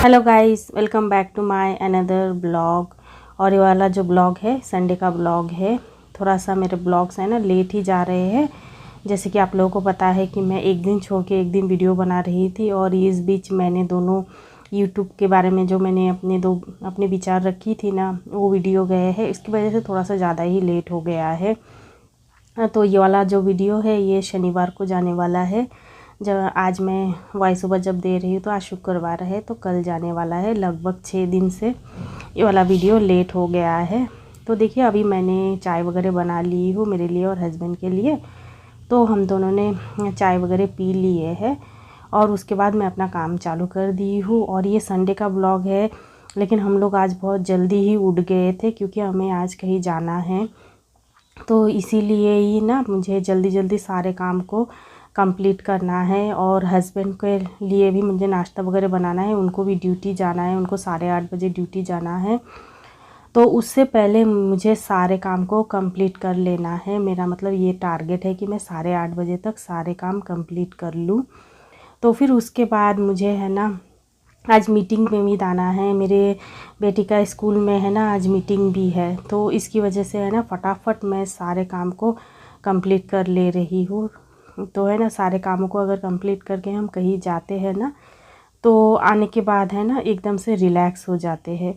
Hello guys, welcome back to my another blog. और ये वाला जो ब्लॉग है संडे का ब्लॉग है। थोड़ा सा मेरे ब्लॉग्स हैं ना लेट ही जा रहे हैं। जैसे कि आप लोगों को पता है कि मैं एक दिन छोड़ के एक दिन वीडियो बना रही थी, और इस बीच मैंने दोनों यूट्यूब के बारे में जो मैंने अपने विचार रखी थी ना, वो वीडियो गए हैं। इसकी वजह से थोड़ा सा ज़्यादा ही लेट हो गया है। तो ये वाला जो वीडियो है ये शनिवार को जाने वाला है। जब आज मैं वॉइस ओवर जब दे रही हूँ तो आज शुक्रवार है, तो कल जाने वाला है। लगभग 6 दिन से ये वाला वीडियो लेट हो गया है। तो देखिए, अभी मैंने चाय वगैरह बना ली हूँ मेरे लिए और हस्बैंड के लिए। तो हम दोनों ने चाय वगैरह पी लिए है और उसके बाद मैं अपना काम चालू कर दी हूँ। और ये संडे का ब्लॉग है, लेकिन हम लोग आज बहुत जल्दी ही उठ गए थे क्योंकि हमें आज कहीं जाना है। तो इसीलिए ही ना मुझे जल्दी जल्दी सारे काम को कंप्लीट करना है। और हस्बैंड के लिए भी मुझे नाश्ता वगैरह बनाना है, उनको भी ड्यूटी जाना है, उनको 8:30 बजे ड्यूटी जाना है। तो उससे पहले मुझे सारे काम को कंप्लीट कर लेना है। मेरा मतलब ये टारगेट है कि मैं 8:30 बजे तक सारे काम कंप्लीट कर लूँ। तो फिर उसके बाद मुझे है ना आज मीटिंग में भी जाना है। मेरे बेटी का स्कूल में है ना आज मीटिंग भी है, तो इसकी वजह से है ना फटाफट मैं सारे काम को कंप्लीट कर ले रही हूँ। तो है ना सारे कामों को अगर कंप्लीट करके हम कहीं जाते हैं ना, तो आने के बाद है ना एकदम से रिलैक्स हो जाते हैं।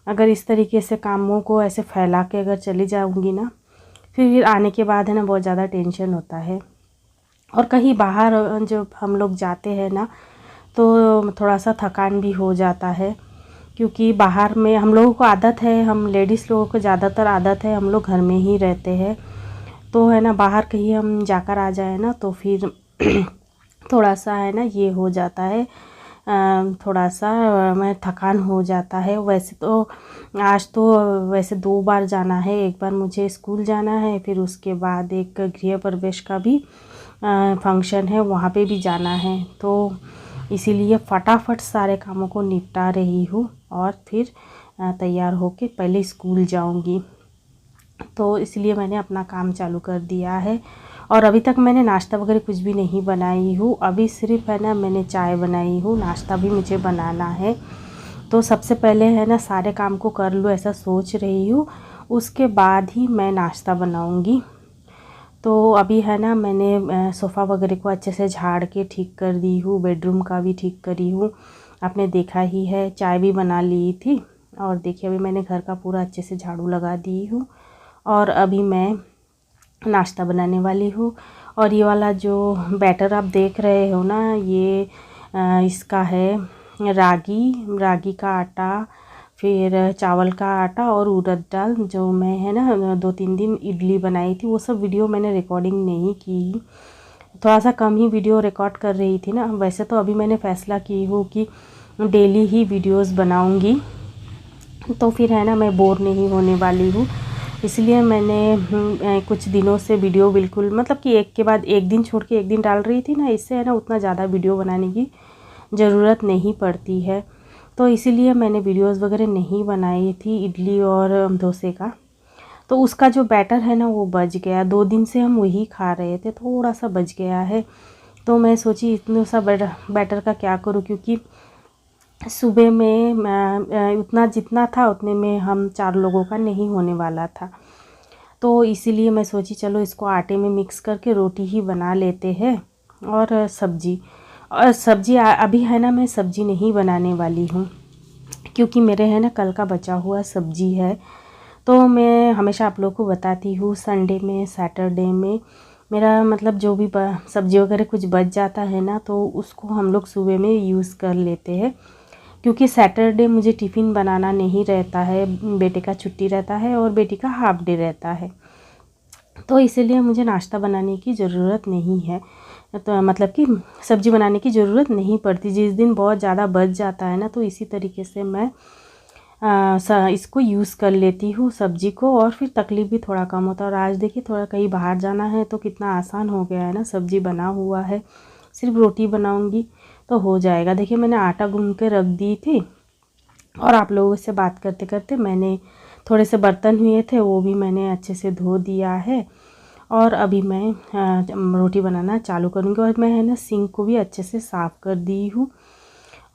अगर इस तरीके से कामों को ऐसे फैला के अगर चली जाऊँगी ना, फिर आने के बाद है ना बहुत ज़्यादा टेंशन होता है। और कहीं बाहर जब हम लोग जाते हैं ना, तो थोड़ा सा थकान भी हो जाता है, क्योंकि बाहर में हम लोगों को आदत है, हम लेडीज़ लोगों को ज़्यादातर आदत है, हम लोग घर में ही रहते हैं। तो है ना बाहर कहीं हम जाकर आ जाए ना, तो फिर थोड़ा सा है ना ये हो जाता है, थोड़ा सा मैं थकान हो जाता है। वैसे तो आज तो वैसे 2 बार जाना है। एक बार मुझे स्कूल जाना है, फिर उसके बाद एक गृह प्रवेश का भी फंक्शन है, वहाँ पे भी जाना है। तो इसीलिए फटाफट सारे कामों को निपटा रही हूँ और फिर तैयार होके पहले स्कूल जाऊँगी। तो इसलिए मैंने अपना काम चालू कर दिया है। और अभी तक मैंने नाश्ता वगैरह कुछ भी नहीं बनाई हूँ। अभी सिर्फ है ना मैंने चाय बनाई हूँ, नाश्ता भी मुझे बनाना है। तो सबसे पहले है ना सारे काम को कर लूँ ऐसा सोच रही हूँ, उसके बाद ही मैं नाश्ता बनाऊँगी। तो अभी है ना मैंने सोफ़ा वगैरह को अच्छे से झाड़ के ठीक कर दी हूँ, बेडरूम का भी ठीक करी हूँ। आपने देखा ही है, चाय भी बना ली थी। और देखिए अभी मैंने घर का पूरा अच्छे से झाड़ू लगा दी हूँ और अभी मैं नाश्ता बनाने वाली हूँ। और ये वाला जो बैटर आप देख रहे हो ना, ये इसका है रागी का आटा, फिर चावल का आटा और उड़द दाल। जो मैं है ना 2-3 दिन इडली बनाई थी, वो सब वीडियो मैंने रिकॉर्डिंग नहीं की, थोड़ा सा कम ही वीडियो रिकॉर्ड कर रही थी ना। वैसे तो अभी मैंने फ़ैसला की हूँ कि डेली ही वीडियोस बनाऊँगी, तो फिर है ना मैं बोर नहीं होने वाली हूँ। इसलिए मैंने कुछ दिनों से वीडियो बिल्कुल मतलब कि एक के बाद एक दिन छोड़ के एक दिन डाल रही थी ना, इससे है ना उतना ज़्यादा वीडियो बनाने की ज़रूरत नहीं पड़ती है। तो इसीलिए मैंने वीडियोस वगैरह नहीं बनाई थी इडली और डोसे का। तो उसका जो बैटर है ना वो बच गया, 2 दिन से हम वही खा रहे थे, थोड़ा सा बच गया है। तो मैं सोची इतना सा बैटर का क्या करूँ, क्योंकि सुबह में उतना जितना था उतने में हम 4 लोगों का नहीं होने वाला था। तो इसीलिए मैं सोची चलो इसको आटे में मिक्स करके रोटी ही बना लेते हैं। और सब्ज़ी अभी है ना मैं सब्ज़ी नहीं बनाने वाली हूँ, क्योंकि मेरे है ना कल का बचा हुआ सब्ज़ी है। तो मैं हमेशा आप लोगों को बताती हूँ संडे में सैटरडे में मेरा मतलब जो भी सब्ज़ी वगैरह कुछ बच जाता है ना, तो उसको हम लोग सुबह में यूज़ कर लेते हैं। क्योंकि सैटरडे मुझे टिफ़िन बनाना नहीं रहता है, बेटे का छुट्टी रहता है और बेटी का हाफ डे रहता है। तो इसीलिए मुझे नाश्ता बनाने की ज़रूरत नहीं है, तो मतलब कि सब्ज़ी बनाने की ज़रूरत नहीं पड़ती। जिस दिन बहुत ज़्यादा बच जाता है ना, तो इसी तरीके से मैं इसको यूज़ कर लेती हूँ सब्ज़ी को, और फिर तकलीफ़ भी थोड़ा कम होता है। और आज देखिए थोड़ा कहीं बाहर जाना है तो कितना आसान हो गया है ना, सब्ज़ी बना हुआ है, सिर्फ रोटी बनाऊँगी तो हो जाएगा। देखिए मैंने आटा गूँध के रख दी थी, और आप लोगों से बात करते करते मैंने थोड़े से बर्तन हुए थे वो भी मैंने अच्छे से धो दिया है। और अभी मैं रोटी बनाना चालू करूँगी। और मैं है ना सिंक को भी अच्छे से साफ़ कर दी हूँ।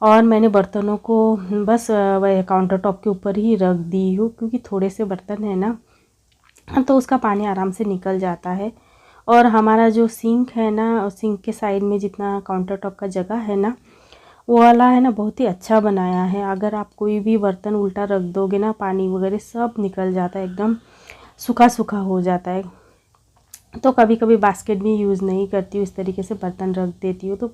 और मैंने बर्तनों को बस वह काउंटर टॉप के ऊपर ही रख दी हूँ, क्योंकि थोड़े से बर्तन है ना तो उसका पानी आराम से निकल जाता है। और हमारा जो सिंक है ना, सिंक के साइड में जितना काउंटर टॉप का जगह है ना, वो वाला है ना बहुत ही अच्छा बनाया है। अगर आप कोई भी बर्तन उल्टा रख दोगे ना, पानी वगैरह सब निकल जाता है, एकदम सूखा सूखा हो जाता है। तो कभी कभी बास्केट भी यूज़ नहीं करती हूँ, इस तरीके से बर्तन रख देती हूँ तो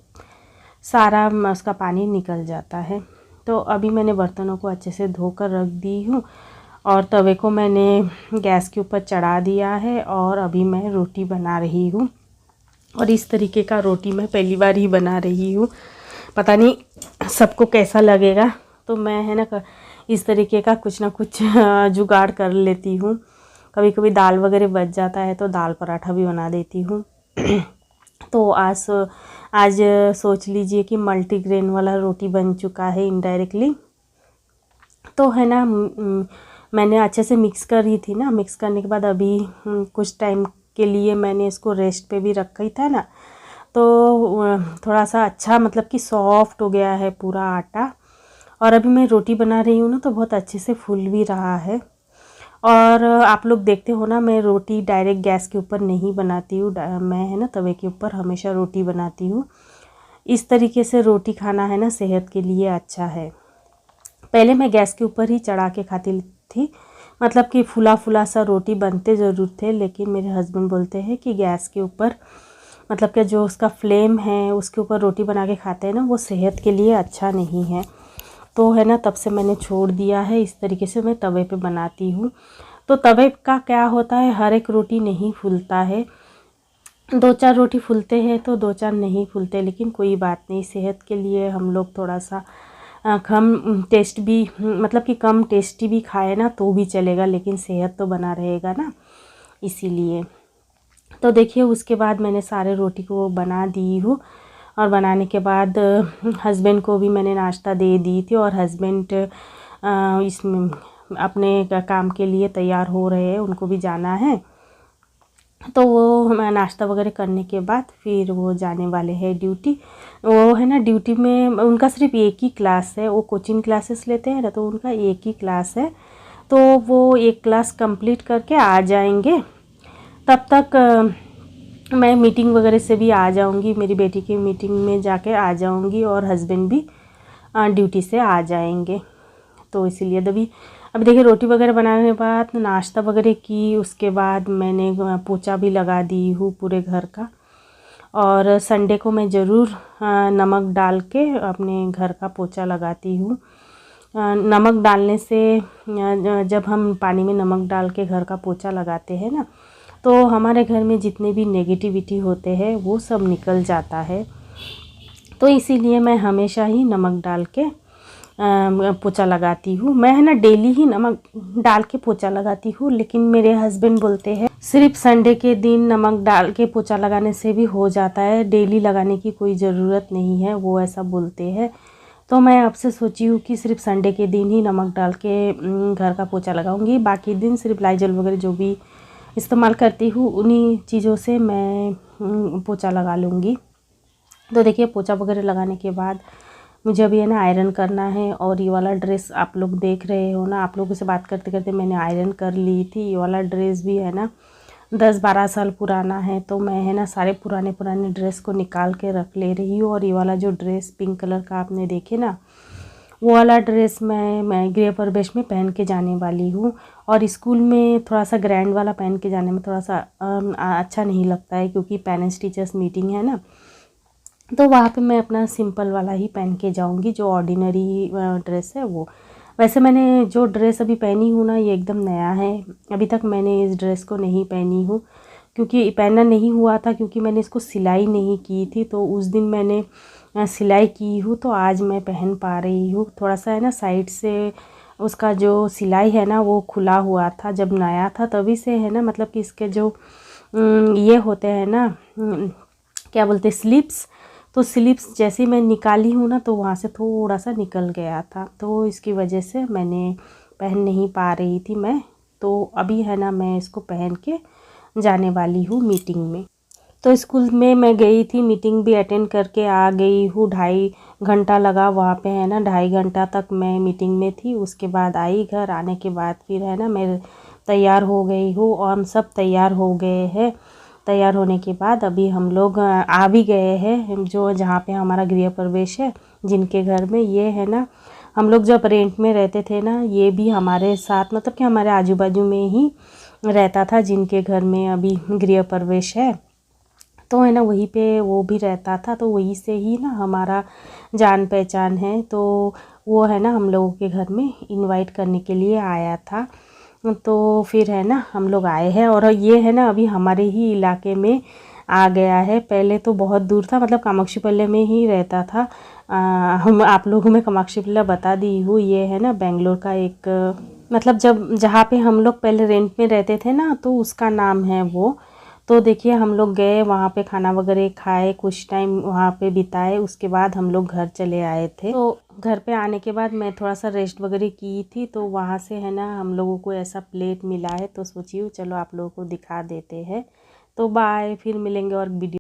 सारा उसका पानी निकल जाता है। तो अभी मैंने बर्तनों को अच्छे से धोकर रख दी हूँ और तवे को मैंने गैस के ऊपर चढ़ा दिया है और अभी मैं रोटी बना रही हूँ। और इस तरीके का रोटी मैं पहली बार ही बना रही हूँ, पता नहीं सबको कैसा लगेगा। तो मैं है ना इस तरीके का कुछ ना कुछ जुगाड़ कर लेती हूँ। कभी कभी दाल वगैरह बच जाता है तो दाल पराठा भी बना देती हूँ। तो आज सोच लीजिए कि मल्टीग्रेन वाला रोटी बन चुका है इनडायरेक्टली। तो है ना मैंने अच्छे से मिक्स कर रही थी ना, मिक्स करने के बाद अभी कुछ टाइम के लिए मैंने इसको रेस्ट पे भी रखा ही था ना, तो थोड़ा सा अच्छा मतलब कि सॉफ्ट हो गया है पूरा आटा। और अभी मैं रोटी बना रही हूँ ना तो बहुत अच्छे से फूल भी रहा है। और आप लोग देखते हो ना, मैं रोटी डायरेक्ट गैस के ऊपर नहीं बनाती हूँ, मैं है ना तवे के ऊपर हमेशा रोटी बनाती हूँ। इस तरीके से रोटी खाना है ना सेहत के लिए अच्छा है। पहले मैं गैस के ऊपर ही चढ़ा के खाती थी, मतलब कि फुला फुला सा रोटी बनते ज़रूर थे, लेकिन मेरे हस्बैंड बोलते हैं कि गैस के ऊपर मतलब कि जो उसका फ्लेम है उसके ऊपर रोटी बना के खाते हैं ना, वो सेहत के लिए अच्छा नहीं है। तो है ना तब से मैंने छोड़ दिया है, इस तरीके से मैं तवे पे बनाती हूँ। तो तवे का क्या होता है, हर एक रोटी नहीं फूलता है, 2-4 रोटी फूलते हैं तो 2-4 नहीं फूलते, लेकिन कोई बात नहीं, सेहत के लिए हम लोग थोड़ा सा कम टेस्ट भी मतलब कि कम टेस्टी भी खाए ना तो भी चलेगा, लेकिन सेहत तो बना रहेगा ना, इसीलिए। तो देखिए उसके बाद मैंने सारे रोटी को बना दी हूँ और बनाने के बाद हस्बैंड को भी मैंने नाश्ता दे दी थी और हस्बैंड इसमें अपने काम के लिए तैयार हो रहे हैं, उनको भी जाना है। तो वो नाश्ता वगैरह करने के बाद फिर वो जाने वाले हैं ड्यूटी। वो है ना ड्यूटी में उनका सिर्फ एक ही क्लास है, वो कोचिंग क्लासेस लेते हैं ना, तो उनका एक ही क्लास है। तो वो एक क्लास कंप्लीट करके आ जाएंगे, तब तक मैं मीटिंग वगैरह से भी आ जाऊंगी, मेरी बेटी की मीटिंग में जाके आ जाऊंगी और हस्बैंड भी ड्यूटी से आ जाएंगे। तो इसीलिए अभी देखिए रोटी वगैरह बनाने के बाद नाश्ता वगैरह की, उसके बाद मैंने पोछा भी लगा दी हूँ पूरे घर का। और संडे को मैं ज़रूर नमक डाल के अपने घर का पोछा लगाती हूँ। नमक डालने से जब हम पानी में नमक डाल के घर का पोछा लगाते हैं ना, तो हमारे घर में जितने भी नेगेटिविटी होते हैं वो सब निकल जाता है। तो इसीलिए मैं हमेशा ही नमक डाल के पोछा लगाती हूँ। मैं है ना डेली ही नमक डाल के पोछा लगाती हूँ, लेकिन मेरे हस्बैंड बोलते हैं सिर्फ संडे के दिन नमक डाल के पोछा लगाने से भी हो जाता है, डेली लगाने की कोई ज़रूरत नहीं है, वो ऐसा बोलते हैं। तो मैं अब से सोची हूँ कि सिर्फ संडे के दिन ही नमक डाल के घर का पोछा लगाऊंगी, बाकी दिन सिर्फ लाइजल वगैरह जो भी इस्तेमाल करती हूँ उन्हीं चीज़ों से मैं पोछा लगा लूँगी। तो देखिए पोछा वगैरह लगाने के बाद मुझे अभी है ना आयरन करना है। और ये वाला ड्रेस आप लोग देख रहे हो ना, आप लोगों से बात करते करते मैंने आयरन कर ली थी। ये वाला ड्रेस भी है ना 10-12 साल पुराना है, तो मैं है ना सारे पुराने ड्रेस को निकाल के रख ले रही हूँ। और ये वाला जो ड्रेस पिंक कलर का आपने देखे ना, वो वाला ड्रेस मैं गृह प्रवेश में पहन के जाने वाली हूँ। और स्कूल में थोड़ा सा ग्रैंड वाला पहन के जाने में थोड़ा सा अच्छा नहीं लगता है, क्योंकि पेरेंट्स टीचर्स मीटिंग है ना, तो वहाँ पे मैं अपना सिंपल वाला ही पहन के जाऊँगी, जो ऑर्डिनरी ड्रेस है वो। वैसे मैंने जो ड्रेस अभी पहनी हूँ ना, ये एकदम नया है, अभी तक मैंने इस ड्रेस को नहीं पहनी हूँ, क्योंकि पहनना नहीं हुआ था, क्योंकि मैंने इसको सिलाई नहीं की थी। तो उस दिन मैंने सिलाई की हूँ, तो आज मैं पहन पा रही हूँ। थोड़ा सा है ना साइड से उसका जो सिलाई है ना वो खुला हुआ था जब नया था, तभी से है ना, मतलब कि इसके जो ये होते हैं ना क्या बोलते स्लिप्स, तो स्लिप्स जैसे मैं निकाली हूँ ना, तो वहाँ से थोड़ा सा निकल गया था, तो इसकी वजह से मैंने पहन नहीं पा रही थी मैं। तो अभी है ना मैं इसको पहन के जाने वाली हूँ मीटिंग में। तो स्कूल में मैं गई थी, मीटिंग भी अटेंड करके आ गई हूँ। 2.5 घंटा लगा वहाँ पे, है ना। 2.5 घंटा तक मैं मीटिंग में थी। उसके बाद आई घर। आने के बाद फिर, है ना, मैं तैयार हो गई हूँ और हम सब तैयार हो गए हैं। तैयार होने के बाद अभी हम लोग आ भी गए हैं जो जहाँ पे हमारा गृह प्रवेश है, जिनके घर में। ये है ना, हम लोग जब रेंट में रहते थे ना, ये भी हमारे साथ, मतलब कि हमारे आजू बाजू में ही रहता था, जिनके घर में अभी गृह प्रवेश है। तो है ना, वहीं पे वो भी रहता था, तो वहीं से ही ना हमारा जान पहचान है। तो वो है ना हम लोगों के घर में इनवाइट करने के लिए आया था। तो फिर है ना हम लोग आए हैं, और ये है ना अभी हमारे ही इलाके में आ गया है। पहले तो बहुत दूर था, मतलब कामाक्षीपल्ले में ही रहता था। हम आप लोगों में कामाक्षीपल्ला बता दी हूँ। ये है ना बेंगलोर का एक, मतलब जब जहाँ पे हम लोग पहले रेंट में रहते थे ना, तो उसका नाम है वो। तो देखिए हम लोग गए वहाँ पे, खाना वगैरह खाए, कुछ टाइम वहाँ पे बिताए। उसके बाद हम लोग घर चले आए थे। तो घर पे आने के बाद मैं थोड़ा सा रेस्ट वगैरह की थी, तो वहाँ से है ना हम लोगों को ऐसा प्लेट मिला है। तो सोचिए चलो आप लोगों को दिखा देते हैं। तो बाय, फिर मिलेंगे और वीडियो।